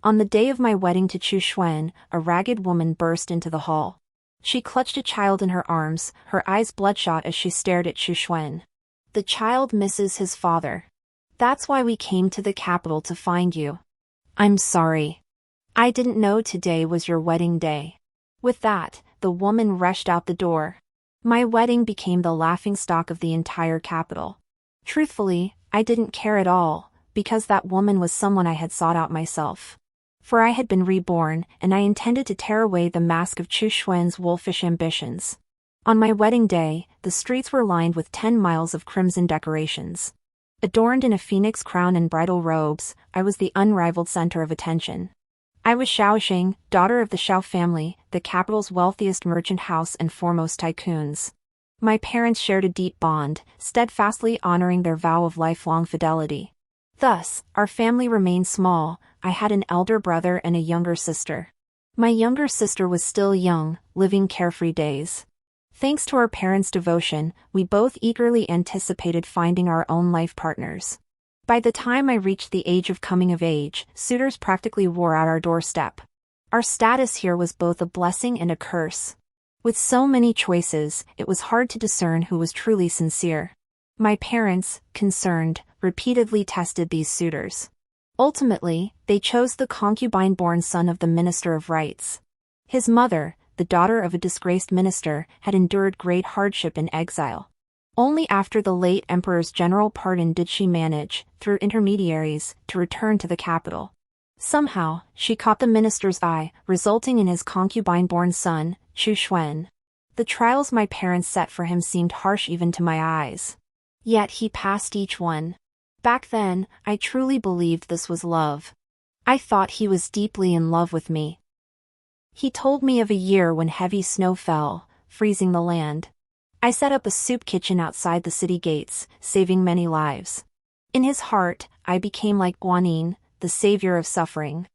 On the day of my wedding to Chu Xue'an, a ragged woman burst into the hall. She clutched a child in her arms, her eyes bloodshot as she stared at Chu Xue'an. The child misses his father. That's why we came to the capital to find you. I'm sorry. I didn't know today was your wedding day. With that, the woman rushed out the door. My wedding became the laughingstock of the entire capital. Truthfully, I didn't care at all, because that woman was someone I had sought out myself. For I had been reborn, and I intended to tear away the mask of Chu Xue'an's wolfish ambitions. On my wedding day, the streets were lined with 10 miles of crimson decorations. Adorned in a phoenix crown and bridal robes, I was the unrivaled center of attention. I was Xiaoxing, daughter of the Xiao family, the capital's wealthiest merchant house and foremost tycoons. My parents shared a deep bond, steadfastly honoring their vow of lifelong fidelity. Thus, our family remained small. I had an elder brother and a younger sister. My younger sister was still young, living carefree days. Thanks to our parents' devotion, we both eagerly anticipated finding our own life partners. By the time I reached the age of coming of age, suitors practically wore out our doorstep. Our status here was both a blessing and a curse. With so many choices, it was hard to discern who was truly sincere. My parents, concerned, repeatedly tested these suitors. Ultimately, they chose the concubine-born son of the Minister of Rights. His mother, the daughter of a disgraced minister, had endured great hardship in exile. Only after the late emperor's general pardon did she manage, through intermediaries, to return to the capital. Somehow, she caught the minister's eye, resulting in his concubine-born son, Chu Xue'an. The trials my parents set for him seemed harsh even to my eyes. Yet he passed each one. Back then, I truly believed this was love. I thought he was deeply in love with me. He told me of a year when heavy snow fell, freezing the land. I set up a soup kitchen outside the city gates, saving many lives. In his heart, I became like Guanyin, the savior of suffering.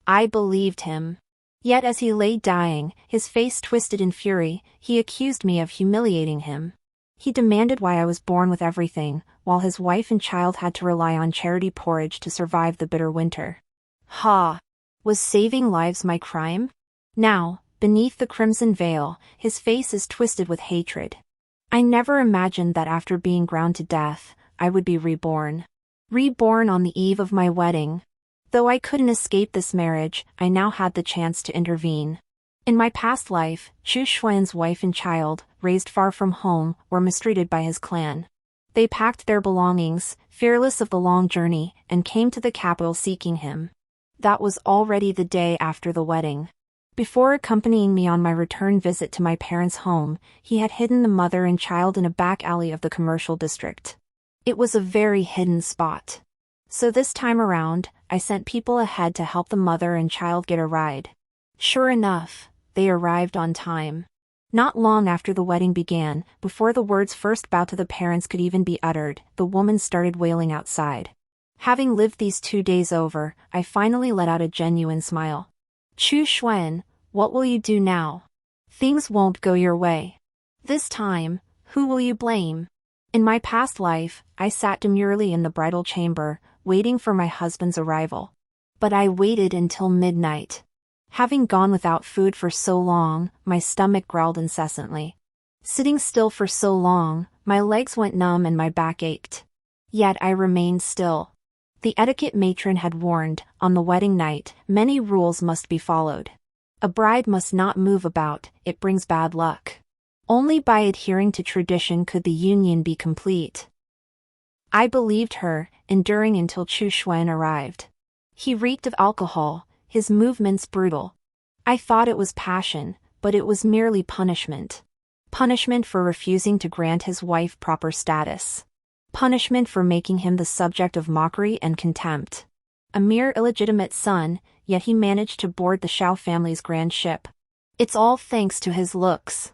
I believed him. Yet as he lay dying, his face twisted in fury, he accused me of humiliating him. He demanded why I was born with everything, while his wife and child had to rely on charity porridge to survive the bitter winter. Ha! Was saving lives my crime? Now, beneath the crimson veil, his face is twisted with hatred. I never imagined that after being ground to death, I would be reborn. Reborn on the eve of my wedding. Though I couldn't escape this marriage, I now had the chance to intervene. In my past life, Chu Xue'an's wife and child, raised far from home, were mistreated by his clan. They packed their belongings, fearless of the long journey, and came to the capital seeking him. That was already the day after the wedding. Before accompanying me on my return visit to my parents' home, he had hidden the mother and child in a back alley of the commercial district. It was a very hidden spot. So this time around, I sent people ahead to help the mother and child get a ride. Sure enough, they arrived on time. Not long after the wedding began, before the words first bow to the parents could even be uttered, the woman started wailing outside. Having lived these 2 days over, I finally let out a genuine smile. Chu Xue'an, what will you do now? Things won't go your way. This time, who will you blame? In my past life, I sat demurely in the bridal chamber, waiting for my husband's arrival. But I waited until midnight. Having gone without food for so long, my stomach growled incessantly. Sitting still for so long, my legs went numb and my back ached. Yet I remained still. The etiquette matron had warned, on the wedding night, many rules must be followed. A bride must not move about, it brings bad luck. Only by adhering to tradition could the union be complete. I believed her, enduring until Chu Xue'an arrived. He reeked of alcohol, his movements brutal. I thought it was passion, but it was merely punishment. Punishment for refusing to grant his wife proper status. Punishment for making him the subject of mockery and contempt. A mere illegitimate son, yet he managed to board the Xiao family's grand ship. It's all thanks to his looks.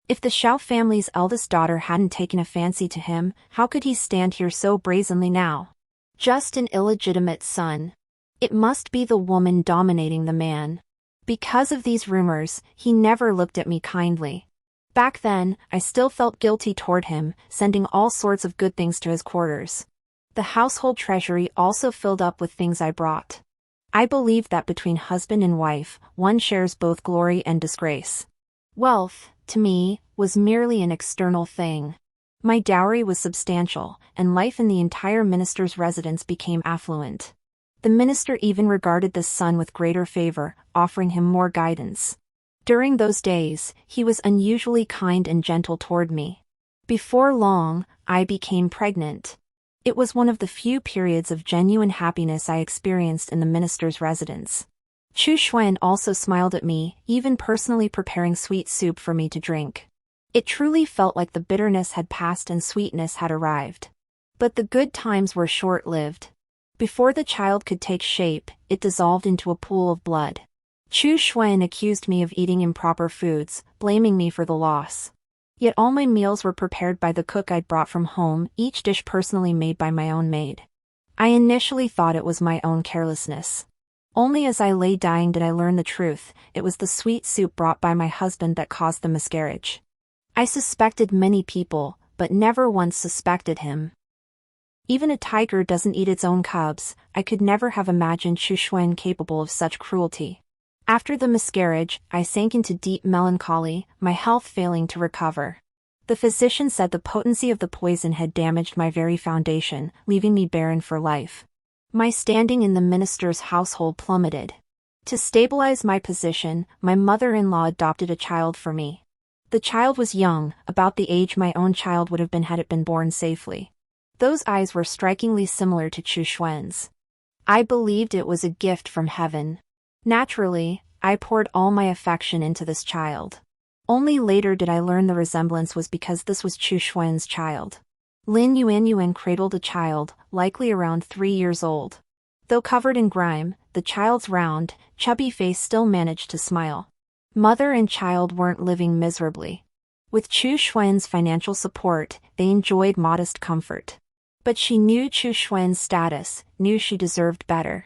If the Xiao family's eldest daughter hadn't taken a fancy to him, how could he stand here so brazenly now? Just an illegitimate son. It must be the woman dominating the man. Because of these rumors, he never looked at me kindly. Back then, I still felt guilty toward him, sending all sorts of good things to his quarters. The household treasury also filled up with things I brought. I believed that between husband and wife, one shares both glory and disgrace. Wealth, to me, was merely an external thing. My dowry was substantial, and life in the entire minister's residence became affluent. The minister even regarded this son with greater favor, offering him more guidance. During those days, he was unusually kind and gentle toward me. Before long, I became pregnant. It was one of the few periods of genuine happiness I experienced in the minister's residence. Chu Xue'an also smiled at me, even personally preparing sweet soup for me to drink. It truly felt like the bitterness had passed and sweetness had arrived. But the good times were short-lived. Before the child could take shape, it dissolved into a pool of blood. Chu Xue'an accused me of eating improper foods, blaming me for the loss. Yet all my meals were prepared by the cook I'd brought from home, each dish personally made by my own maid. I initially thought it was my own carelessness. Only as I lay dying did I learn the truth. It was the sweet soup brought by my husband that caused the miscarriage. I suspected many people, but never once suspected him. Even a tiger doesn't eat its own cubs. I could never have imagined Chu Xue'an capable of such cruelty. After the miscarriage, I sank into deep melancholy, my health failing to recover. The physician said the potency of the poison had damaged my very foundation, leaving me barren for life. My standing in the minister's household plummeted. To stabilize my position, my mother-in-law adopted a child for me. The child was young, about the age my own child would have been had it been born safely. Those eyes were strikingly similar to Chu Xue'an's. I believed it was a gift from heaven. Naturally, I poured all my affection into this child. Only later did I learn the resemblance was because this was Chu Xue'an's child. Lin Yuan cradled a child, likely around 3 years old. Though covered in grime, the child's round, chubby face still managed to smile. Mother and child weren't living miserably. With Chu Xue'an's financial support, they enjoyed modest comfort. But she knew Chu Xue'an's status, knew she deserved better.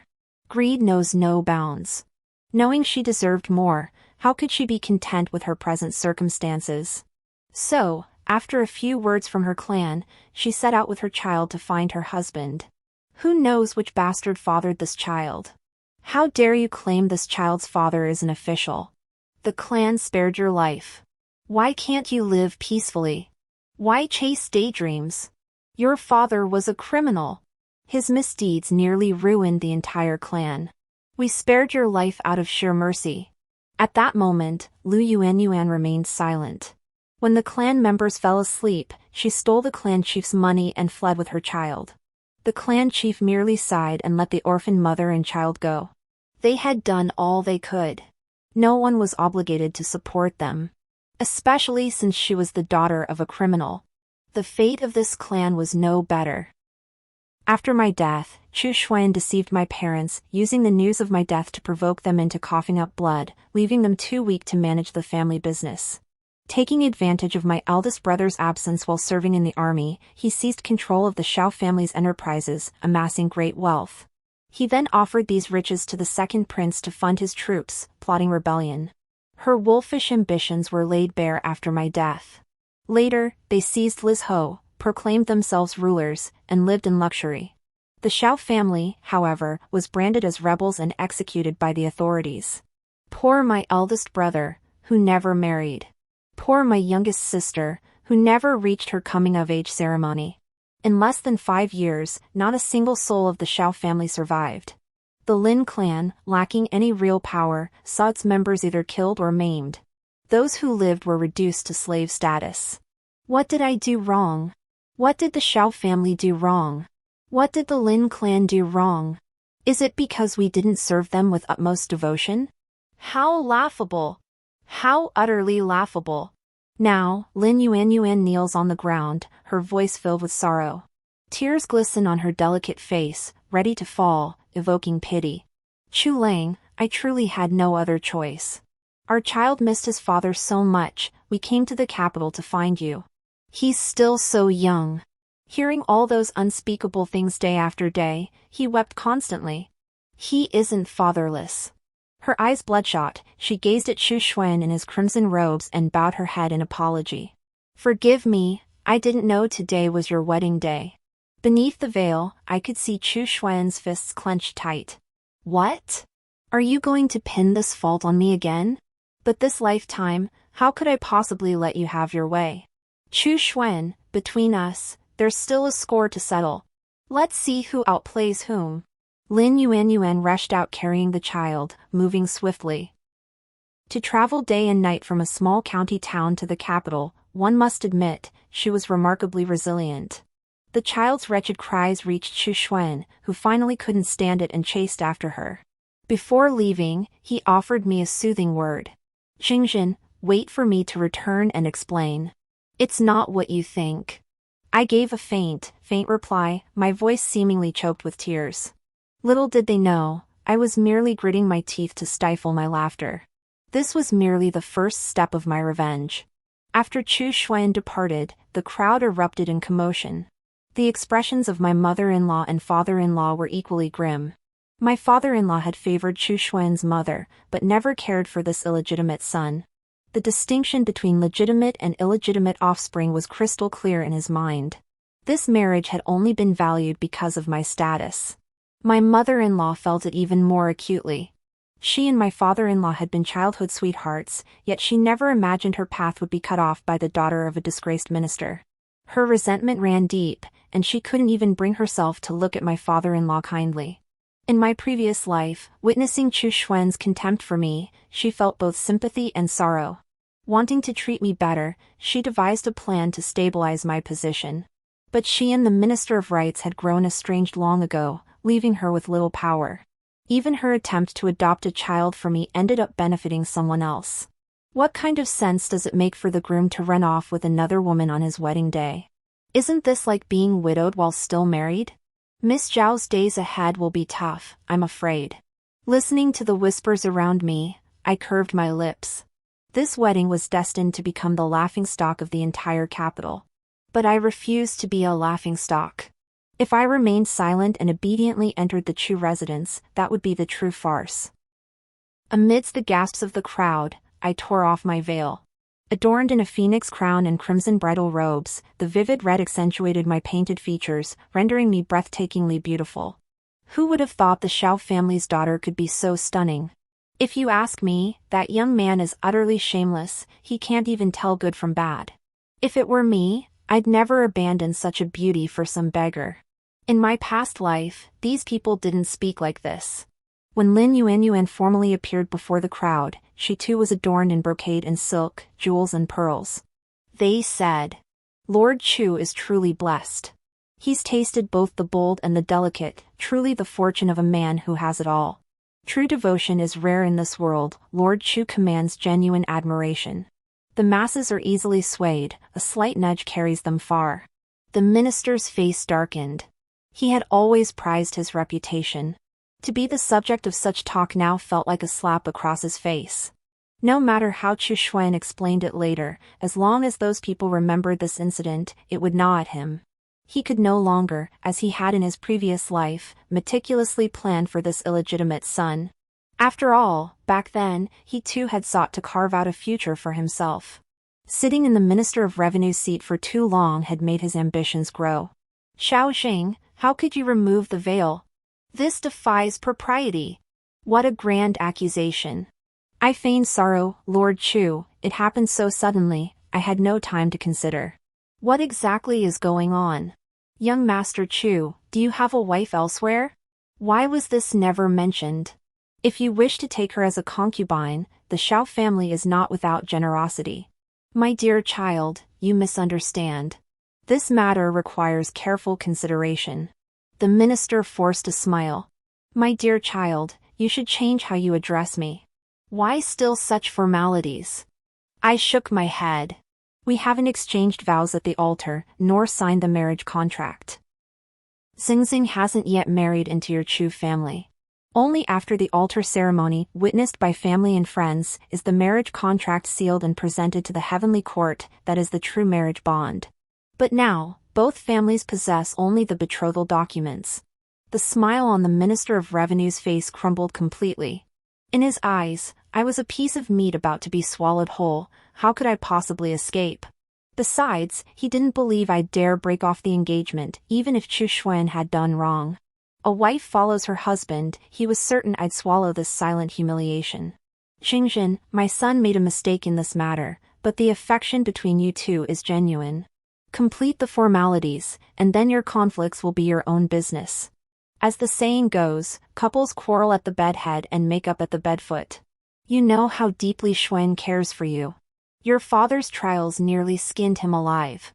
Greed knows no bounds. Knowing she deserved more, how could she be content with her present circumstances? So, after a few words from her clan, she set out with her child to find her husband. Who knows which bastard fathered this child? How dare you claim this child's father is an official? The clan spared your life. Why can't you live peacefully? Why chase daydreams? Your father was a criminal. His misdeeds nearly ruined the entire clan. We spared your life out of sheer mercy. At that moment, Lu Yuan remained silent. When the clan members fell asleep, she stole the clan chief's money and fled with her child. The clan chief merely sighed and let the orphaned mother and child go. They had done all they could. No one was obligated to support them. Especially since she was the daughter of a criminal. The fate of this clan was no better. After my death, Chu Xue'an deceived my parents, using the news of my death to provoke them into coughing up blood, leaving them too weak to manage the family business. Taking advantage of my eldest brother's absence while serving in the army, he seized control of the Xiao family's enterprises, amassing great wealth. He then offered these riches to the second prince to fund his troops, plotting rebellion. Her wolfish ambitions were laid bare after my death. Later, they seized Liz Ho, proclaimed themselves rulers, and lived in luxury. The Xiao family, however, was branded as rebels and executed by the authorities. Poor my eldest brother, who never married. Poor my youngest sister, who never reached her coming-of-age ceremony. In less than 5 years, not a single soul of the Xiao family survived. The Lin clan, lacking any real power, saw its members either killed or maimed. Those who lived were reduced to slave status. What did I do wrong? What did the Xiao family do wrong? What did the Lin clan do wrong? Is it because we didn't serve them with utmost devotion? How laughable! How utterly laughable! Now, Lin Yuan kneels on the ground, her voice filled with sorrow. Tears glisten on her delicate face, ready to fall, evoking pity. Chu Lang, I truly had no other choice. Our child missed his father so much, we came to the capital to find you. He's still so young. Hearing all those unspeakable things day after day, he wept constantly. He isn't fatherless. Her eyes bloodshot, she gazed at Chu Xue'an in his crimson robes and bowed her head in apology. Forgive me, I didn't know today was your wedding day. Beneath the veil, I could see Chu Xue'an's fists clenched tight. What? Are you going to pin this fault on me again? But this lifetime, how could I possibly let you have your way? Chu Xue'an, between us, there's still a score to settle. Let's see who outplays whom. Lin Yuan rushed out carrying the child, moving swiftly. To travel day and night from a small county town to the capital, one must admit, she was remarkably resilient. The child's wretched cries reached Chu Xue'an, who finally couldn't stand it and chased after her. Before leaving, he offered me a soothing word. "Xingxin, wait for me to return and explain. It's not what you think." I gave a faint reply, my voice seemingly choked with tears. Little did they know, I was merely gritting my teeth to stifle my laughter. This was merely the first step of my revenge. After Chu Xue'an departed, the crowd erupted in commotion. The expressions of my mother-in-law and father-in-law were equally grim. My father-in-law had favored Chu Xue'an's mother, but never cared for this illegitimate son. The distinction between legitimate and illegitimate offspring was crystal clear in his mind. This marriage had only been valued because of my status. My mother-in-law felt it even more acutely. She and my father-in-law had been childhood sweethearts, yet she never imagined her path would be cut off by the daughter of a disgraced minister. Her resentment ran deep, and she couldn't even bring herself to look at my father-in-law kindly. In my previous life, witnessing Chu Xue'an's contempt for me, she felt both sympathy and sorrow. Wanting to treat me better, she devised a plan to stabilize my position. But she and the Minister of Rights had grown estranged long ago, leaving her with little power. Even her attempt to adopt a child for me ended up benefiting someone else. What kind of sense does it make for the groom to run off with another woman on his wedding day? Isn't this like being widowed while still married? Miss Zhao's days ahead will be tough, I'm afraid. Listening to the whispers around me, I curved my lips. This wedding was destined to become the laughingstock of the entire capital. But I refused to be a laughingstock. If I remained silent and obediently entered the Chu residence, that would be the true farce. Amidst the gasps of the crowd, I tore off my veil. Adorned in a phoenix crown and crimson bridal robes, the vivid red accentuated my painted features, rendering me breathtakingly beautiful. Who would have thought the Xiao family's daughter could be so stunning? If you ask me, that young man is utterly shameless, he can't even tell good from bad. If it were me, I'd never abandon such a beauty for some beggar. In my past life, these people didn't speak like this. When Lin Yuan formally appeared before the crowd, she too was adorned in brocade and silk, jewels and pearls. They said, "Lord Chu is truly blessed. He's tasted both the bold and the delicate, truly the fortune of a man who has it all. True devotion is rare in this world, Lord Chu commands genuine admiration. The masses are easily swayed, a slight nudge carries them far." The minister's face darkened. He had always prized his reputation. To be the subject of such talk now felt like a slap across his face. No matter how Chu Xue'an explained it later, as long as those people remembered this incident, it would gnaw at him. He could no longer, as he had in his previous life, meticulously plan for this illegitimate son. After all, back then, he too had sought to carve out a future for himself. Sitting in the Minister of Revenue's seat for too long had made his ambitions grow. "Xiao, how could you remove the veil? This defies propriety." What a grand accusation. I feigned sorrow, Lord Chu, it happened so suddenly, I had no time to consider. What exactly is going on? Young Master Chu, do you have a wife elsewhere? Why was this never mentioned? If you wish to take her as a concubine, the Xiao family is not without generosity. My dear child, you misunderstand. This matter requires careful consideration. The minister forced a smile. My dear child, you should change how you address me. Why still such formalities? I shook my head. We haven't exchanged vows at the altar, nor signed the marriage contract. Xingxing hasn't yet married into your Chu family. Only after the altar ceremony, witnessed by family and friends, is the marriage contract sealed and presented to the heavenly court, that is the true marriage bond. But now, both families possess only the betrothal documents. The smile on the Minister of Revenue's face crumbled completely. In his eyes, I was a piece of meat about to be swallowed whole. How could I possibly escape? Besides, he didn't believe I'd dare break off the engagement, even if Chu Xue'an had done wrong. A wife follows her husband, he was certain I'd swallow this silent humiliation. Xingxin, my son made a mistake in this matter, but the affection between you two is genuine. Complete the formalities, and then your conflicts will be your own business. As the saying goes, couples quarrel at the bedhead and make up at the bedfoot. You know how deeply Chuwen cares for you. Your father's trials nearly skinned him alive.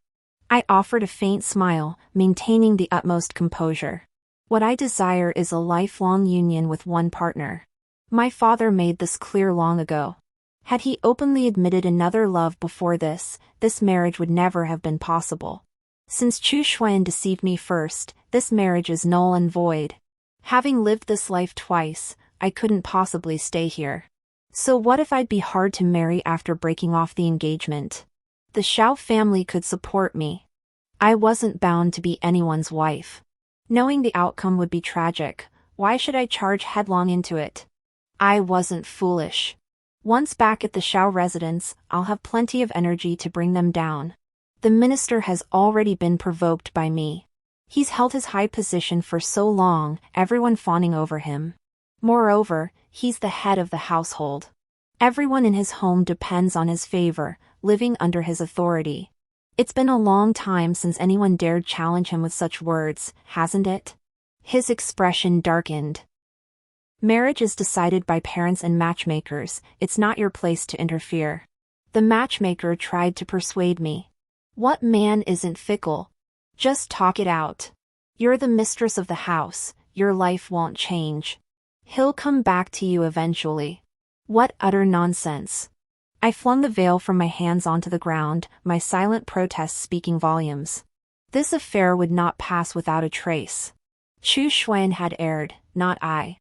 I offered a faint smile, maintaining the utmost composure. What I desire is a lifelong union with one partner. My father made this clear long ago. Had he openly admitted another love before this marriage would never have been possible. Since Chu Xue'an deceived me first, this marriage is null and void. Having lived this life twice, I couldn't possibly stay here. So what if I'd be hard to marry after breaking off the engagement? The Xiao family could support me. I wasn't bound to be anyone's wife. Knowing the outcome would be tragic, why should I charge headlong into it? I wasn't foolish. Once back at the Xiao residence, I'll have plenty of energy to bring them down. The minister has already been provoked by me. He's held his high position for so long, everyone fawning over him. Moreover, he's the head of the household. Everyone in his home depends on his favor, living under his authority. It's been a long time since anyone dared challenge him with such words, hasn't it? His expression darkened. Marriage is decided by parents and matchmakers, it's not your place to interfere. The matchmaker tried to persuade me. What man isn't fickle? Just talk it out. You're the mistress of the house, your life won't change. He'll come back to you eventually. What utter nonsense. I flung the veil from my hands onto the ground, my silent protest speaking volumes. This affair would not pass without a trace. Chu Xue'an had erred, not I.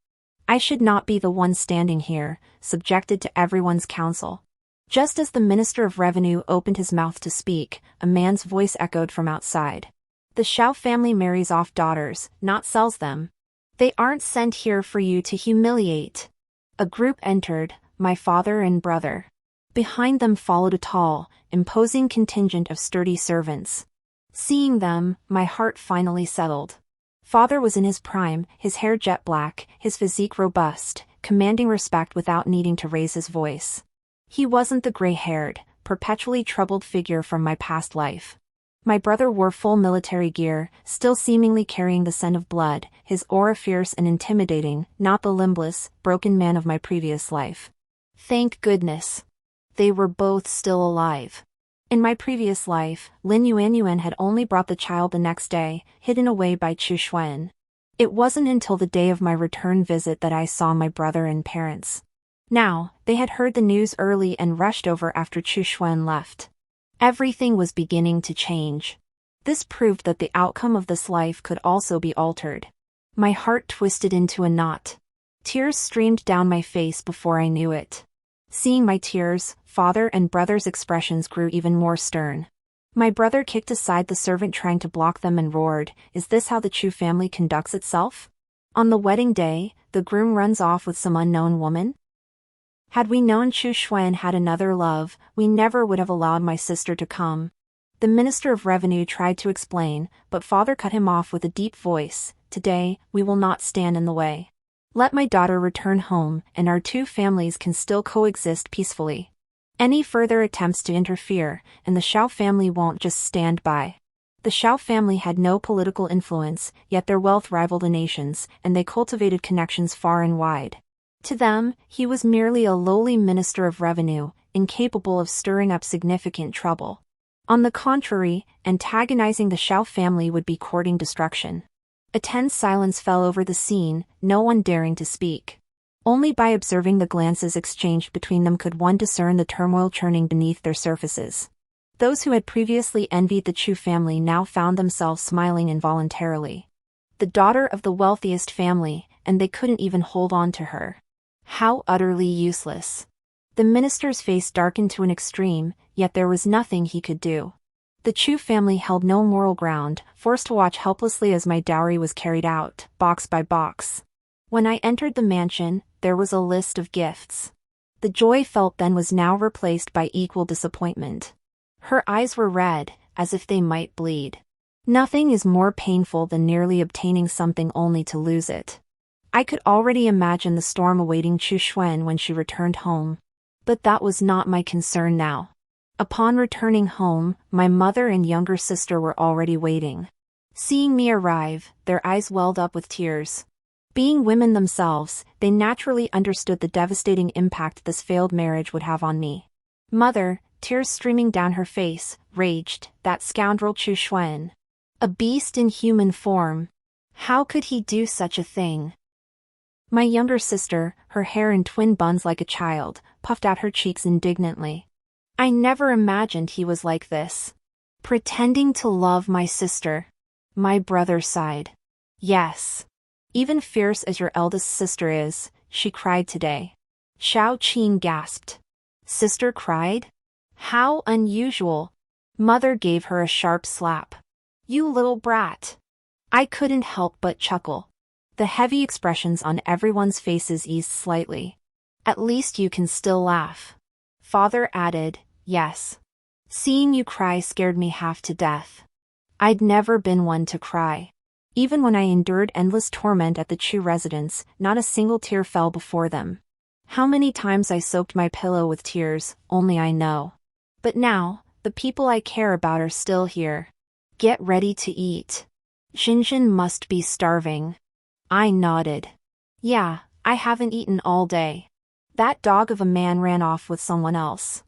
I should not be the one standing here, subjected to everyone's counsel. Just as the Minister of Revenue opened his mouth to speak, a man's voice echoed from outside. The Xiao family marries off daughters, not sells them. They aren't sent here for you to humiliate. A group entered, my father and brother. Behind them followed a tall, imposing contingent of sturdy servants. Seeing them, my heart finally settled. Father was in his prime, his hair jet black, his physique robust, commanding respect without needing to raise his voice. He wasn't the gray-haired, perpetually troubled figure from my past life. My brother wore full military gear, still seemingly carrying the scent of blood, his aura fierce and intimidating, not the limbless, broken man of my previous life. Thank goodness. They were both still alive. In my previous life, Lin Yuanyuan had only brought the child the next day, hidden away by Chu Xue'an. It wasn't until the day of my return visit that I saw my brother and parents. Now, they had heard the news early and rushed over after Chu Xue'an left. Everything was beginning to change. This proved that the outcome of this life could also be altered. My heart twisted into a knot. Tears streamed down my face before I knew it. Seeing my tears, father and brother's expressions grew even more stern. My brother kicked aside the servant trying to block them and roared, "Is this how the Chu family conducts itself? On the wedding day, the groom runs off with some unknown woman?" Had we known Chu Xue'an had another love, we never would have allowed my sister to come. The Minister of Revenue tried to explain, but father cut him off with a deep voice. Today, we will not stand in the way. Let my daughter return home, and our two families can still coexist peacefully. Any further attempts to interfere, and the Xiao family won't just stand by. The Xiao family had no political influence, yet their wealth rivaled a nation's, and they cultivated connections far and wide. To them, he was merely a lowly Minister of Revenue, incapable of stirring up significant trouble. On the contrary, antagonizing the Xiao family would be courting destruction. A tense silence fell over the scene, no one daring to speak. Only by observing the glances exchanged between them could one discern the turmoil churning beneath their surfaces. Those who had previously envied the Chu family now found themselves smiling involuntarily. The daughter of the wealthiest family, and they couldn't even hold on to her. How utterly useless. The minister's face darkened to an extreme, yet there was nothing he could do. The Chu family held no moral ground, forced to watch helplessly as my dowry was carried out, box by box. When I entered the mansion, there was a list of gifts. The joy felt then was now replaced by equal disappointment. Her eyes were red, as if they might bleed. Nothing is more painful than nearly obtaining something only to lose it. I could already imagine the storm awaiting Chu Xue'an when she returned home. But that was not my concern now. Upon returning home, my mother and younger sister were already waiting. Seeing me arrive, their eyes welled up with tears. Being women themselves, they naturally understood the devastating impact this failed marriage would have on me. Mother, tears streaming down her face, raged, "That scoundrel Chu Xue'an. A beast in human form. How could he do such a thing?" My younger sister, her hair in twin buns like a child, puffed out her cheeks indignantly. "I never imagined he was like this. Pretending to love my sister." My brother sighed. "Yes. Even fierce as your eldest sister is, she cried today." Xiao Qing gasped. "Sister cried? How unusual." Mother gave her a sharp slap. "You little brat." I couldn't help but chuckle. The heavy expressions on everyone's faces eased slightly. "At least you can still laugh." Father added, "Yes. Seeing you cry scared me half to death." I'd never been one to cry. Even when I endured endless torment at the Chu residence, not a single tear fell before them. How many times I soaked my pillow with tears, only I know. But now, the people I care about are still here. Get ready to eat. Xinxin must be starving. I nodded. Yeah, I haven't eaten all day. That dog of a man ran off with someone else.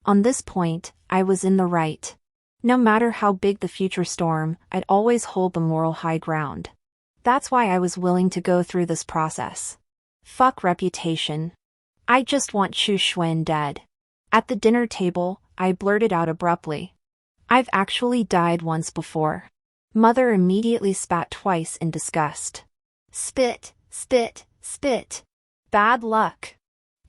On this point, I was in the right. No matter how big the future storm, I'd always hold the moral high ground. That's why I was willing to go through this process. Fuck reputation. I just want Chu Xue'an dead. At the dinner table, I blurted out abruptly. "I've actually died once before." Mother immediately spat twice in disgust. "Spit, spit, spit. Bad luck."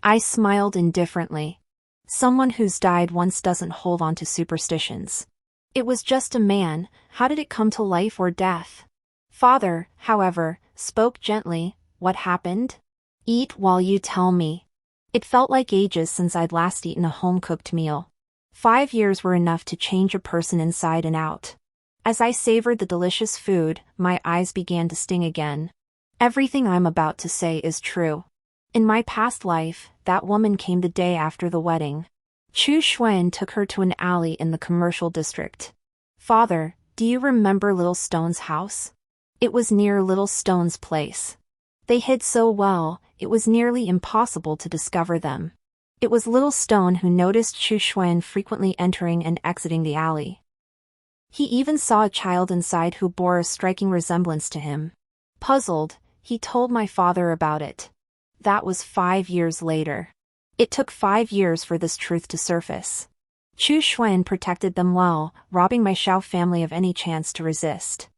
I smiled indifferently. Someone who's died once doesn't hold on to superstitions. It was just a man, how did it come to life or death? Father, however, spoke gently. "What happened?" "Eat while you tell me." It felt like ages since I'd last eaten a home-cooked meal. 5 years were enough to change a person inside and out. As I savored the delicious food, my eyes began to sting again. Everything I'm about to say is true. In my past life, that woman came the day after the wedding. Chu Xue'an took her to an alley in the commercial district. Father, do you remember Little Stone's house? It was near Little Stone's place. They hid so well, it was nearly impossible to discover them. It was Little Stone who noticed Chu Xue'an frequently entering and exiting the alley. He even saw a child inside who bore a striking resemblance to him. Puzzled, he told my father about it. That was 5 years later. It took 5 years for this truth to surface. Chu Xue'an protected them well, robbing my Xiao family of any chance to resist.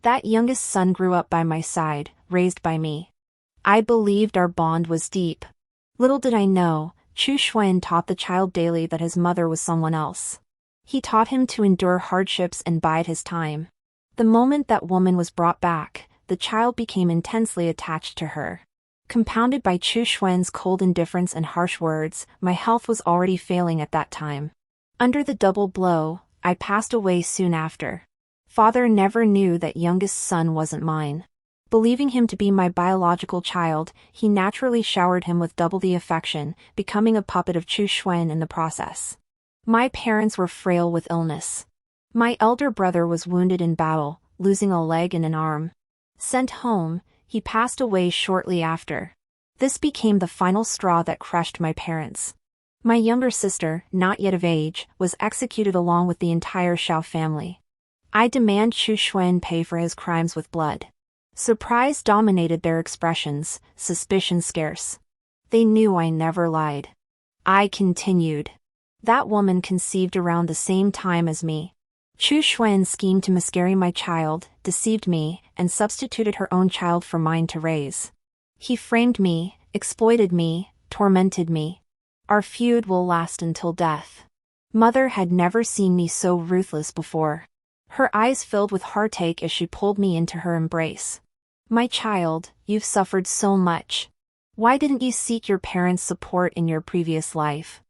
That youngest son grew up by my side, raised by me. I believed our bond was deep. Little did I know, Chu Xue'an taught the child daily that his mother was someone else. He taught him to endure hardships and bide his time. The moment that woman was brought back, the child became intensely attached to her. Compounded by Chu Xue'an's cold indifference and harsh words, my health was already failing at that time. Under the double blow, I passed away soon after. Father never knew that youngest son wasn't mine. Believing him to be my biological child, he naturally showered him with double the affection, becoming a puppet of Chu Xue'an in the process. My parents were frail with illness. My elder brother was wounded in battle, losing a leg and an arm. Sent home, he passed away shortly after. This became the final straw that crushed my parents. My younger sister, not yet of age, was executed along with the entire Xiao family. I demand Chu Xue'an pay for his crimes with blood. Surprise dominated their expressions, suspicion scarce. They knew I never lied. I continued. That woman conceived around the same time as me. Chu Xue'an schemed to miscarry my child, deceived me, and substituted her own child for mine to raise. He framed me, exploited me, tormented me. Our feud will last until death. Mother had never seen me so ruthless before. Her eyes filled with heartache as she pulled me into her embrace. My child, you've suffered so much. Why didn't you seek your parents' support in your previous life?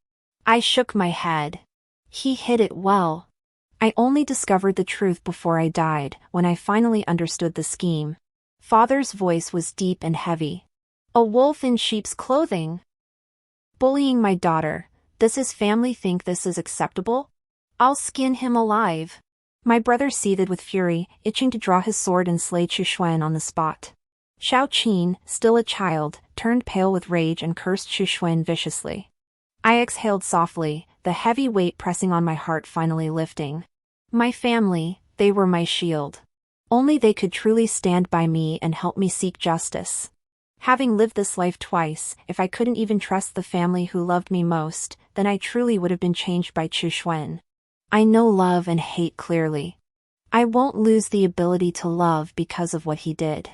I shook my head. He hid it well. I only discovered the truth before I died, when I finally understood the scheme. Father's voice was deep and heavy. A wolf in sheep's clothing. Bullying my daughter. Does his family think this is acceptable? I'll skin him alive. My brother seethed with fury, itching to draw his sword and slay Chu Xue'an on the spot. Xiao Qin, still a child, turned pale with rage and cursed Chu Xue'an viciously. I exhaled softly, the heavy weight pressing on my heart finally lifting. My family, they were my shield. Only they could truly stand by me and help me seek justice. Having lived this life twice, if I couldn't even trust the family who loved me most, then I truly would have been changed by Chu Xue'an. I know love and hate clearly. I won't lose the ability to love because of what he did.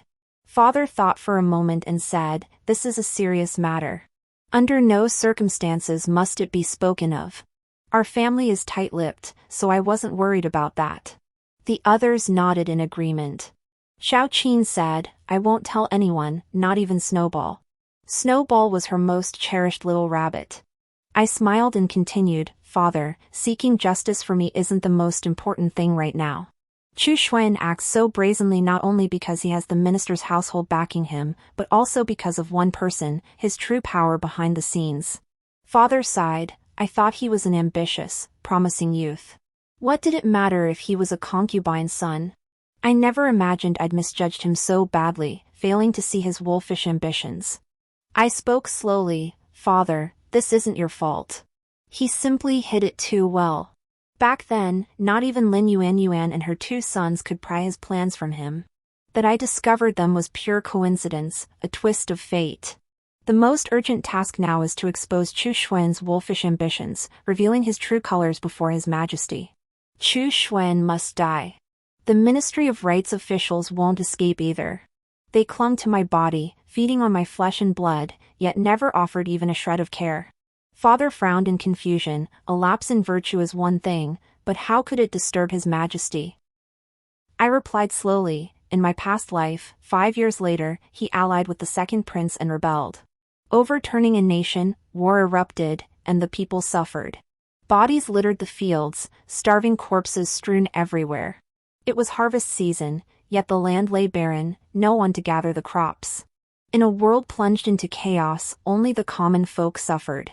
Father thought for a moment and said, "This is a serious matter. Under no circumstances must it be spoken of. Our family is tight-lipped, so I wasn't worried about that." The others nodded in agreement. Xiao Qin said, "I won't tell anyone, not even Snowball." Snowball was her most cherished little rabbit. I smiled and continued, "Father, seeking justice for me isn't the most important thing right now. Chu Xue'an acts so brazenly not only because he has the minister's household backing him, but also because of one person, his true power behind the scenes." Father sighed. I thought he was an ambitious, promising youth. What did it matter if he was a concubine's son? I never imagined I'd misjudged him so badly, failing to see his wolfish ambitions. I spoke slowly, "Father, this isn't your fault. He simply hid it too well. Back then, not even Lin Yuan and her 2 sons could pry his plans from him. That I discovered them was pure coincidence, a twist of fate. The most urgent task now is to expose Chu Xue'an's wolfish ambitions, revealing his true colors before His Majesty. Chu Xue'an must die. The Ministry of Rights officials won't escape either. They clung to my body, feeding on my flesh and blood, yet never offered even a shred of care." Father frowned in confusion. A lapse in virtue is one thing, but how could it disturb His Majesty? I replied slowly, "In my past life, 5 years later, he allied with the second prince and rebelled. Overturning a nation, war erupted, and the people suffered. Bodies littered the fields, starving corpses strewn everywhere. It was harvest season, yet the land lay barren, no one to gather the crops. In a world plunged into chaos, only the common folk suffered.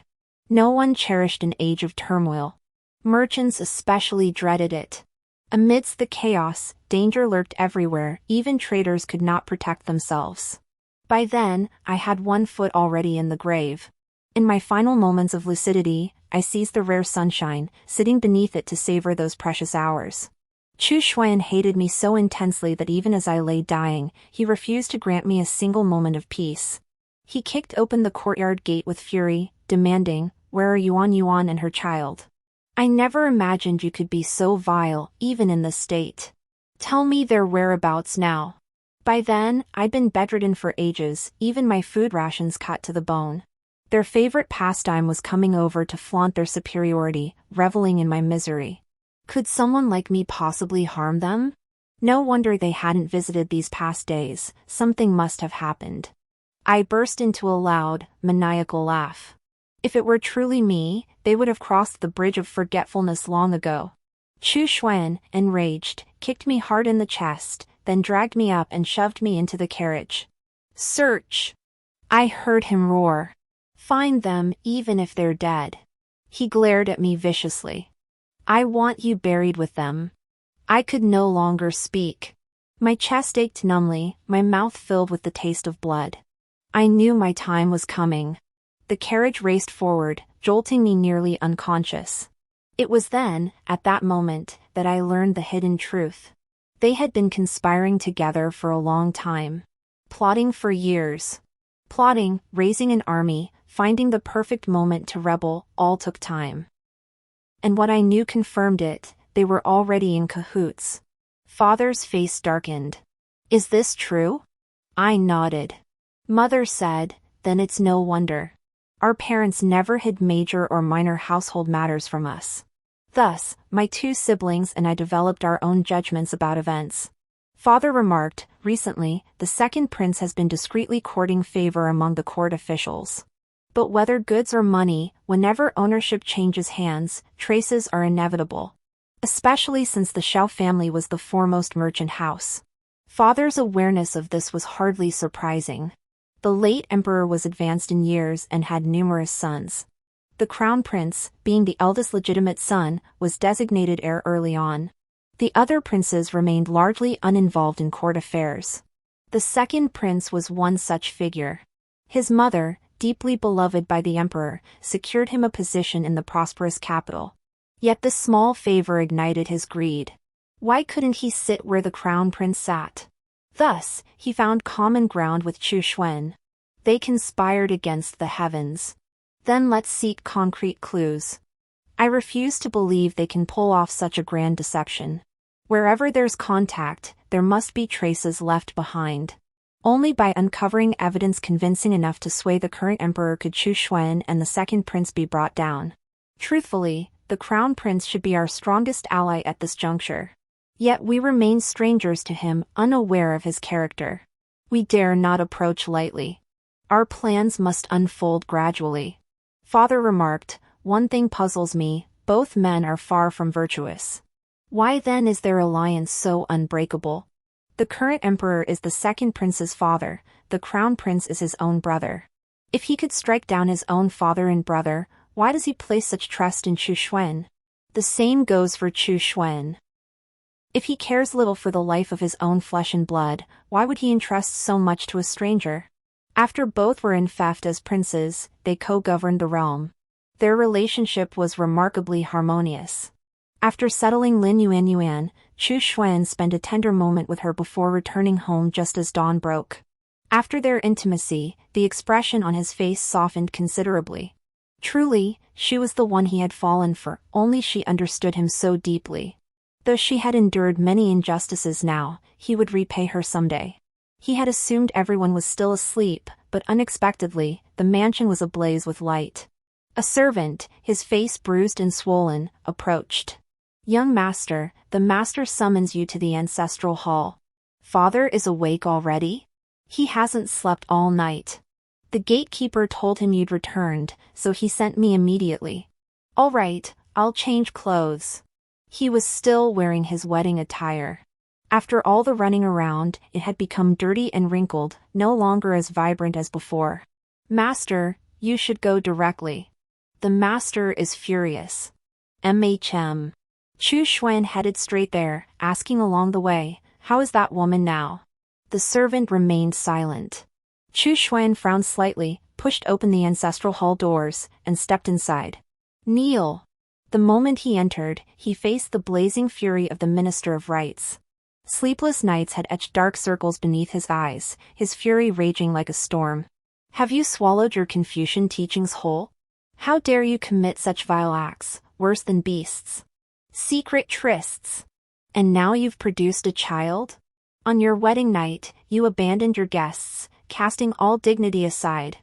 No one cherished an age of turmoil. Merchants especially dreaded it. Amidst the chaos, danger lurked everywhere, even traders could not protect themselves. By then, I had one foot already in the grave. In my final moments of lucidity, I seized the rare sunshine, sitting beneath it to savor those precious hours. Chu Xue'an hated me so intensely that even as I lay dying, he refused to grant me a single moment of peace. He kicked open the courtyard gate with fury, demanding, "Where are Yuan and her child? I never imagined you could be so vile, even in this state. Tell me their whereabouts now." By then, I'd been bedridden for ages, even my food rations cut to the bone. Their favorite pastime was coming over to flaunt their superiority, reveling in my misery. Could someone like me possibly harm them? No wonder they hadn't visited these past days, something must have happened. I burst into a loud, maniacal laugh. If it were truly me, they would have crossed the bridge of forgetfulness long ago. Chu Xue'an, enraged, kicked me hard in the chest, then dragged me up and shoved me into the carriage. "Search!" I heard him roar. "Find them, even if they're dead." He glared at me viciously. "I want you buried with them." I could no longer speak. My chest ached numbly, my mouth filled with the taste of blood. I knew my time was coming. The carriage raced forward, jolting me nearly unconscious. It was then, at that moment, that I learned the hidden truth. They had been conspiring together for a long time. Plotting for years. Plotting, raising an army, finding the perfect moment to rebel, all took time. And what I knew confirmed it, they were already in cahoots. Father's face darkened. "Is this true?" I nodded. Mother said, "Then it's no wonder. Our parents never hid major or minor household matters from us." Thus, my 2 siblings and I developed our own judgments about events. Father remarked, "Recently, the second prince has been discreetly courting favor among the court officials. But whether goods or money, whenever ownership changes hands, traces are inevitable. especially since the Xiao family was the foremost merchant house. Father's awareness of this was hardly surprising. The late emperor was advanced in years and had numerous sons. The crown prince, being the eldest legitimate son, was designated heir early on. The other princes remained largely uninvolved in court affairs. The second prince was one such figure. His mother, deeply beloved by the emperor, secured him a position in the prosperous capital. Yet this small favor ignited his greed. Why couldn't he sit where the crown prince sat? Thus, he found common ground with Chu Xue'an. They conspired against the heavens. Then let's seek concrete clues. I refuse to believe they can pull off such a grand deception. Wherever there's contact, there must be traces left behind. Only by uncovering evidence convincing enough to sway the current emperor could Chu Xue'an and the second prince be brought down. Truthfully, the crown prince should be our strongest ally at this juncture. Yet we remain strangers to him, unaware of his character. We dare not approach lightly. Our plans must unfold gradually. Father remarked, "One thing puzzles me, both men are far from virtuous. Why then is their alliance so unbreakable? The current emperor is the second prince's father, the crown prince is his own brother. If he could strike down his own father and brother, why does he place such trust in Chu Xue'an? The same goes for Chu Xue'an. If he cares little for the life of his own flesh and blood, why would he entrust so much to a stranger? After both were enfeoffed as princes, they co-governed the realm. Their relationship was remarkably harmonious. After settling Lin Yuan, Chu Xue'an spent a tender moment with her before returning home just as dawn broke. After their intimacy, the expression on his face softened considerably. Truly, she was the one he had fallen for, only she understood him so deeply. Though she had endured many injustices now, he would repay her someday. He had assumed everyone was still asleep, but unexpectedly, the mansion was ablaze with light. A servant, his face bruised and swollen, approached. "Young master, the master summons you to the ancestral hall. Father is awake already? He hasn't slept all night. The gatekeeper told him you'd returned, so he sent me immediately." "All right, I'll change clothes." He was still wearing his wedding attire. After all the running around, it had become dirty and wrinkled, no longer as vibrant as before. "Master, you should go directly. The master is furious." "MHM. Chu Xue'an headed straight there, asking along the way, "How is that woman now?" The servant remained silent. Chu Xue'an frowned slightly, pushed open the ancestral hall doors, and stepped inside. "Kneel." The moment he entered, he faced the blazing fury of the Minister of Rights. Sleepless nights had etched dark circles beneath his eyes, his fury raging like a storm. "Have you swallowed your Confucian teachings whole? How dare you commit such vile acts, worse than beasts? Secret trysts. And now you've produced a child? On your wedding night, you abandoned your guests, casting all dignity aside."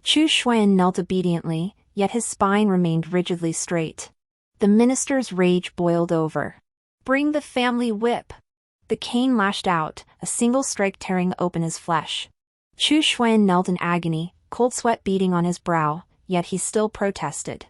Chu Xue'an knelt obediently, yet his spine remained rigidly straight. The minister's rage boiled over. "Bring the family whip." The cane lashed out, a single strike tearing open his flesh. Chu Xue'an knelt in agony, cold sweat beading on his brow, yet he still protested.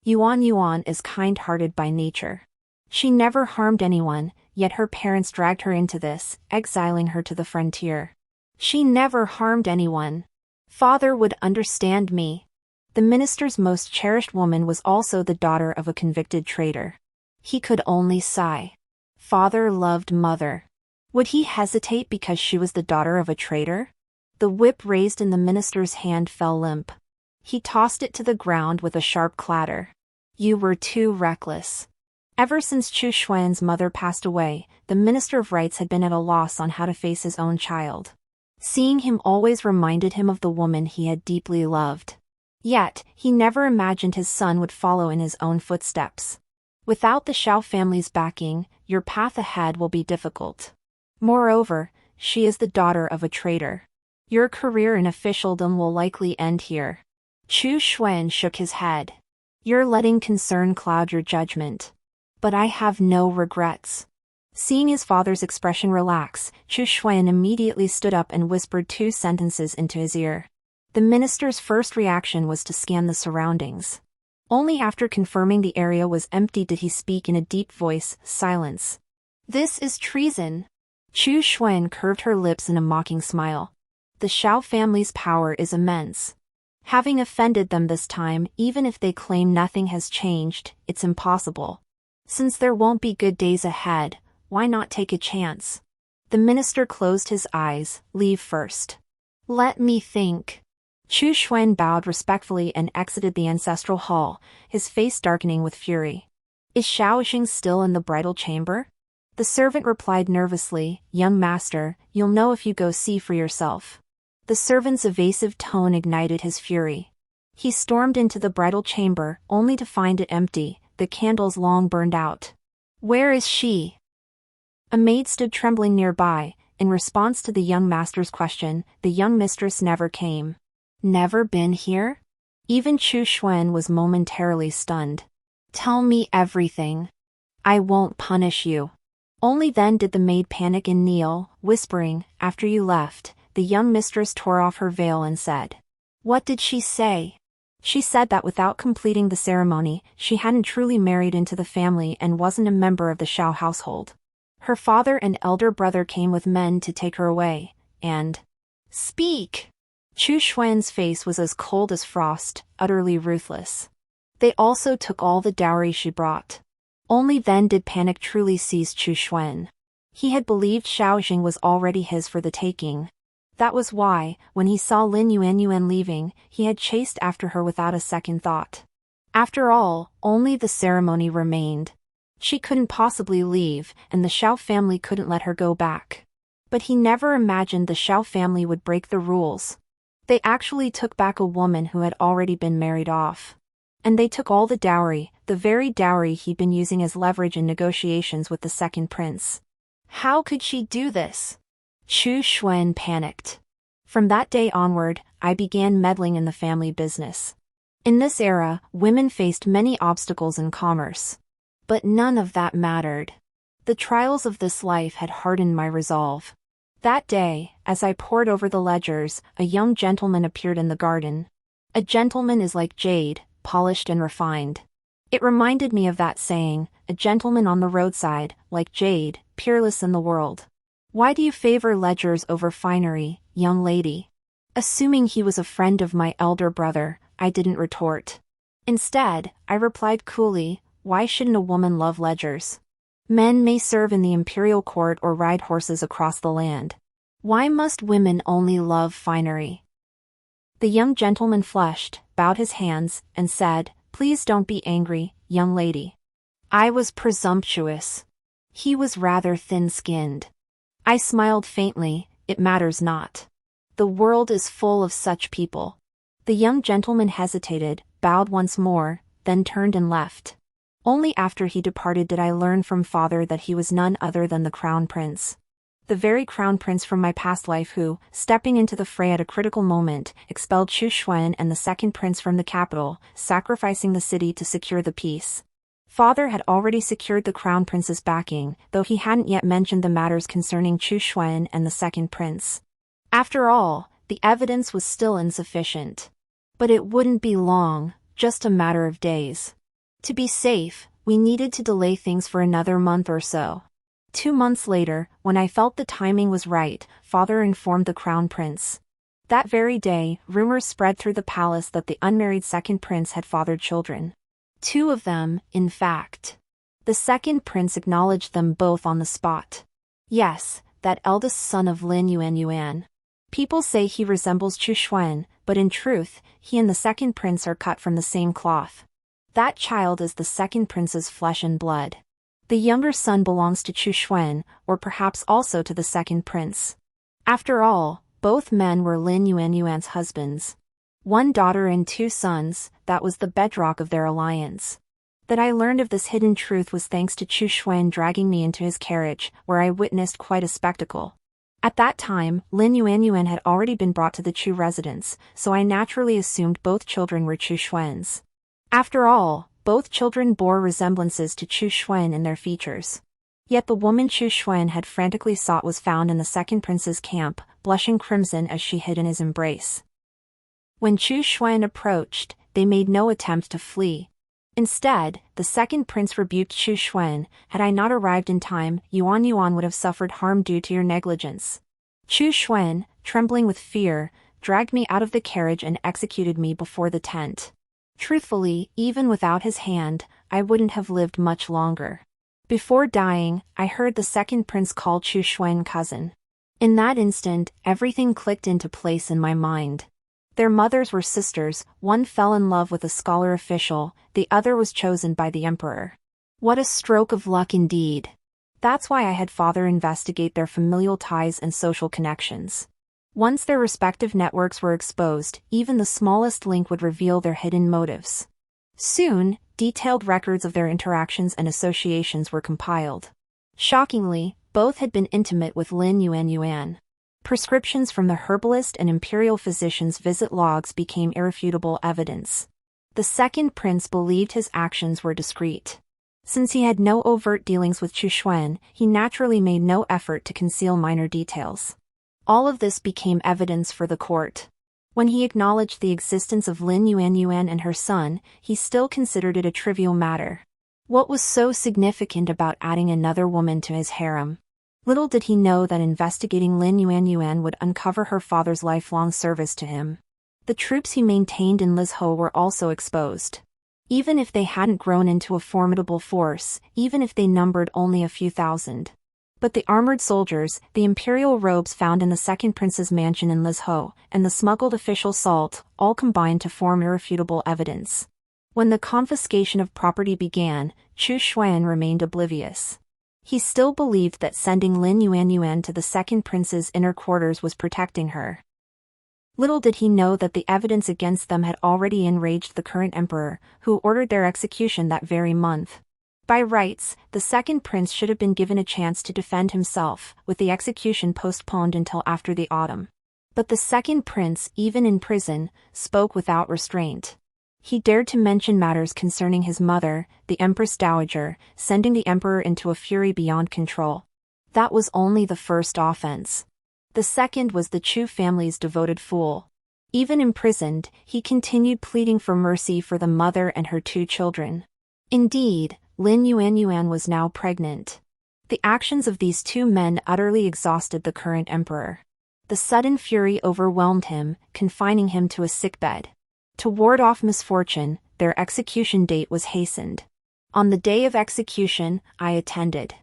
Yuan is kind-hearted by nature. She never harmed anyone, yet her parents dragged her into this, exiling her to the frontier. She never harmed anyone. Father would understand me. The minister's most cherished woman was also the daughter of a convicted traitor. He could only sigh. Father loved mother. Would he hesitate because she was the daughter of a traitor? The whip raised in the minister's hand fell limp. He tossed it to the ground with a sharp clatter. "You were too reckless." Ever since Chu Xue'an's mother passed away, the Minister of Rights had been at a loss on how to face his own child. Seeing him always reminded him of the woman he had deeply loved. Yet, he never imagined his son would follow in his own footsteps. Without the Xiao family's backing, your path ahead will be difficult. Moreover, she is the daughter of a traitor. Your career in officialdom will likely end here. Chu Xue'an shook his head. "You're letting concern cloud your judgment. But I have no regrets." Seeing his father's expression relax, Chu Xue'an immediately stood up and whispered 2 sentences into his ear. The minister's first reaction was to scan the surroundings. Only after confirming the area was empty did he speak in a deep voice. Silence. This is treason. Chu Xue'an curved her lips in a mocking smile. The Xiao family's power is immense. Having offended them this time, even if they claim nothing has changed, it's impossible. Since there won't be good days ahead, why not take a chance? The minister closed his eyes. Leave first. Let me think. Chu Xue'an bowed respectfully and exited the ancestral hall, his face darkening with fury. Is Xiaoxing still in the bridal chamber? The servant replied nervously, Young master, you'll know if you go see for yourself. The servant's evasive tone ignited his fury. He stormed into the bridal chamber, only to find it empty, the candles long burned out. Where is she? A maid stood trembling nearby. In response to the young master's question, the young mistress never came. Never been here? Even Chu Xue'an was momentarily stunned. Tell me everything. I won't punish you. Only then did the maid panic and kneel, whispering, After you left, the young mistress tore off her veil and said. What did she say? She said that without completing the ceremony, she hadn't truly married into the family and wasn't a member of the Xiao household. Her father and elder brother came with men to take her away, and... Speak! Chu Xue'an's face was as cold as frost, utterly ruthless. They also took all the dowry she brought. Only then did panic truly seize Chu Xue'an. He had believed Xiaoxing was already his for the taking. That was why, when he saw Lin Yuan leaving, he had chased after her without a second thought. After all, only the ceremony remained. She couldn't possibly leave, and the Xiao family couldn't let her go back. But he never imagined the Xiao family would break the rules. They actually took back a woman who had already been married off. And they took all the dowry, the very dowry he'd been using as leverage in negotiations with the second prince. How could she do this? Chu Xue'an panicked. From that day onward, I began meddling in the family business. In this era, women faced many obstacles in commerce. But none of that mattered. The trials of this life had hardened my resolve. That day, as I pored over the ledgers, a young gentleman appeared in the garden. A gentleman is like jade, polished and refined. It reminded me of that saying, a gentleman on the roadside, like jade, peerless in the world. Why do you favor ledgers over finery, young lady? Assuming he was a friend of my elder brother, I didn't retort. Instead, I replied coolly, why shouldn't a woman love ledgers? Men may serve in the imperial court or ride horses across the land. Why must women only love finery? The young gentleman flushed, bowed his hands, and said, Please don't be angry, young lady. I was presumptuous. He was rather thin-skinned. I smiled faintly, it matters not. The world is full of such people. The young gentleman hesitated, bowed once more, then turned and left. Only after he departed did I learn from father that he was none other than the crown prince. The very crown prince from my past life who, stepping into the fray at a critical moment, expelled Chu Xue'an and the second prince from the capital, sacrificing the city to secure the peace. Father had already secured the crown prince's backing, though he hadn't yet mentioned the matters concerning Chu Xue'an and the second prince. After all, the evidence was still insufficient. But it wouldn't be long, just a matter of days. To be safe, we needed to delay things for another month or so. 2 months later, when I felt the timing was right, father informed the crown prince. That very day, rumors spread through the palace that the unmarried second prince had fathered children. 2 of them, in fact. The second prince acknowledged them both on the spot. Yes, that eldest son of Lin Yuan. People say he resembles Chu Xue'an, but in truth, he and the second prince are cut from the same cloth. That child is the second prince's flesh and blood. The younger son belongs to Chu Xue'an, or perhaps also to the second prince. After all, both men were Lin Yuan's husbands. 1 daughter and 2 sons, that was the bedrock of their alliance. That I learned of this hidden truth was thanks to Chu Xue'an dragging me into his carriage, where I witnessed quite a spectacle. At that time, Lin Yuan had already been brought to the Chu residence, so I naturally assumed both children were Chu Xue'an's. After all, both children bore resemblances to Chu Xue'an in their features. Yet the woman Chu Xue'an had frantically sought was found in the second prince's camp, blushing crimson as she hid in his embrace. When Chu Xue'an approached, they made no attempt to flee. Instead, the second prince rebuked Chu Xue'an, "Had I not arrived in time, Yuan would have suffered harm due to your negligence." Chu Xue'an, trembling with fear, dragged me out of the carriage and executed me before the tent. Truthfully, even without his hand, I wouldn't have lived much longer. Before dying, I heard the second prince call Chu Xue'an cousin. In that instant, everything clicked into place in my mind. Their mothers were sisters, one fell in love with a scholar official, the other was chosen by the emperor. What a stroke of luck indeed. That's why I had father investigate their familial ties and social connections. Once their respective networks were exposed, even the smallest link would reveal their hidden motives. Soon, detailed records of their interactions and associations were compiled. Shockingly, both had been intimate with Lin Yuan. Prescriptions from the herbalist and imperial physician's visit logs became irrefutable evidence. The second prince believed his actions were discreet. Since he had no overt dealings with Chu Xue'an, he naturally made no effort to conceal minor details. All of this became evidence for the court. When he acknowledged the existence of Lin Yuan and her son, he still considered it a trivial matter. What was so significant about adding another woman to his harem? Little did he know that investigating Lin Yuan would uncover her father's lifelong service to him. The troops he maintained in Lizhou were also exposed. Even if they hadn't grown into a formidable force, even if they numbered only a few thousand. But the armored soldiers, the imperial robes found in the second prince's mansion in Lizhou, and the smuggled official salt, all combined to form irrefutable evidence. When the confiscation of property began, Chu Xue'an remained oblivious. He still believed that sending Lin Yuan to the second prince's inner quarters was protecting her. Little did he know that the evidence against them had already enraged the current emperor, who ordered their execution that very month. By rights, the second prince should have been given a chance to defend himself, with the execution postponed until after the autumn. But the second prince, even in prison, spoke without restraint. He dared to mention matters concerning his mother, the Empress Dowager, sending the emperor into a fury beyond control. That was only the first offense. The second was the Chu family's devoted fool. Even imprisoned, he continued pleading for mercy for the mother and her two children. Indeed, Lin Yuan was now pregnant. The actions of these two men utterly exhausted the current emperor. The sudden fury overwhelmed him, confining him to a sickbed. To ward off misfortune, their execution date was hastened. On the day of execution, I attended.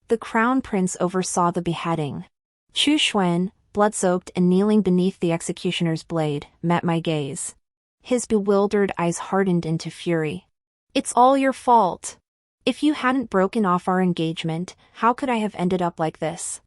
The crown prince oversaw the beheading. Chu Xue'an, blood-soaked and kneeling beneath the executioner's blade, met my gaze. His bewildered eyes hardened into fury. "It's all your fault. If you hadn't broken off our engagement, how could I have ended up like this?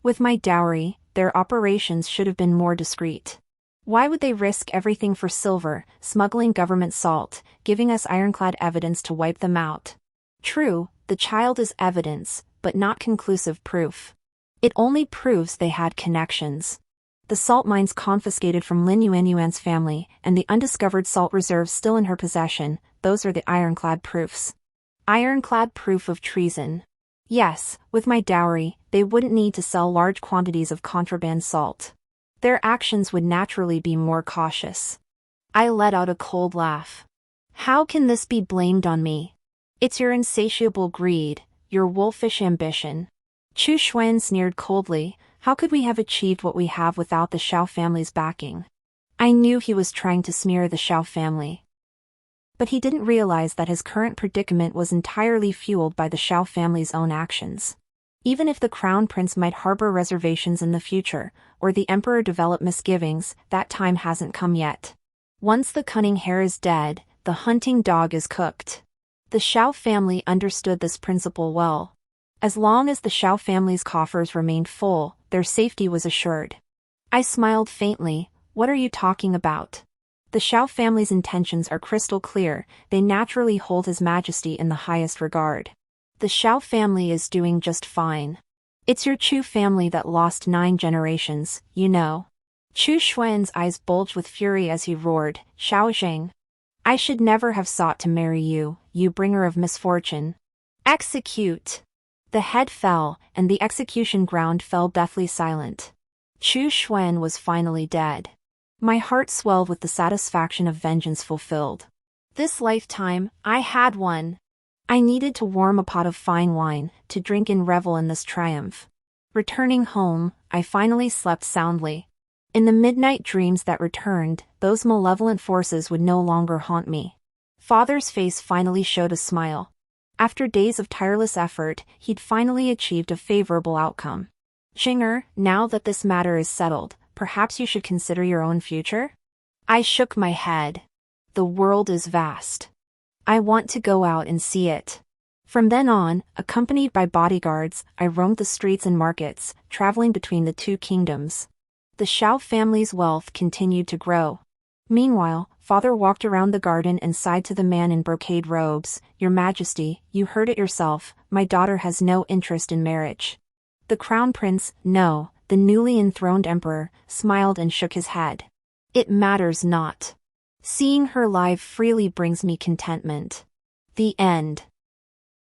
With my dowry, their operations should have been more discreet. Why would they risk everything for silver, smuggling government salt, giving us ironclad evidence to wipe them out? True, the child is evidence, but not conclusive proof. It only proves they had connections. The salt mines confiscated from Lin Yuan's family, and the undiscovered salt reserves still in her possession, those are the ironclad proofs. Ironclad proof of treason. Yes, with my dowry, they wouldn't need to sell large quantities of contraband salt. Their actions would naturally be more cautious." I let out a cold laugh. "How can this be blamed on me? It's your insatiable greed, your wolfish ambition." Chu Xue'an sneered coldly. "How could we have achieved what we have without the Xiao family's backing?" I knew he was trying to smear the Xiao family. But he didn't realize that his current predicament was entirely fueled by the Xiao family's own actions. Even if the crown prince might harbor reservations in the future, or the emperor develop misgivings, that time hasn't come yet. Once the cunning hare is dead, the hunting dog is cooked. The Xiao family understood this principle well. As long as the Xiao family's coffers remained full, their safety was assured. I smiled faintly. "What are you talking about? The Xiao family's intentions are crystal clear, they naturally hold His Majesty in the highest regard. The Xiao family is doing just fine. It's your Chu family that lost 9 generations, you know." Chu Xue'an's eyes bulged with fury as he roared, "Xiaozheng! I should never have sought to marry you, you bringer of misfortune. Execute!" The head fell, and the execution ground fell deathly silent. Chu Xue'an was finally dead. My heart swelled with the satisfaction of vengeance fulfilled. This lifetime, I had one. I needed to warm a pot of fine wine, to drink and revel in this triumph. Returning home, I finally slept soundly. In the midnight dreams that returned, those malevolent forces would no longer haunt me. Father's face finally showed a smile. After days of tireless effort, he'd finally achieved a favorable outcome. Xinger, now that this matter is settled, perhaps you should consider your own future? I shook my head. The world is vast. I want to go out and see it. From then on, accompanied by bodyguards, I roamed the streets and markets, traveling between the two kingdoms. The Xiao family's wealth continued to grow. Meanwhile, father walked around the garden and sighed to the man in brocade robes, "Your Majesty, you heard it yourself, my daughter has no interest in marriage." The crown prince, no, the newly enthroned emperor, smiled and shook his head. "It matters not. Seeing her live freely brings me contentment." The end.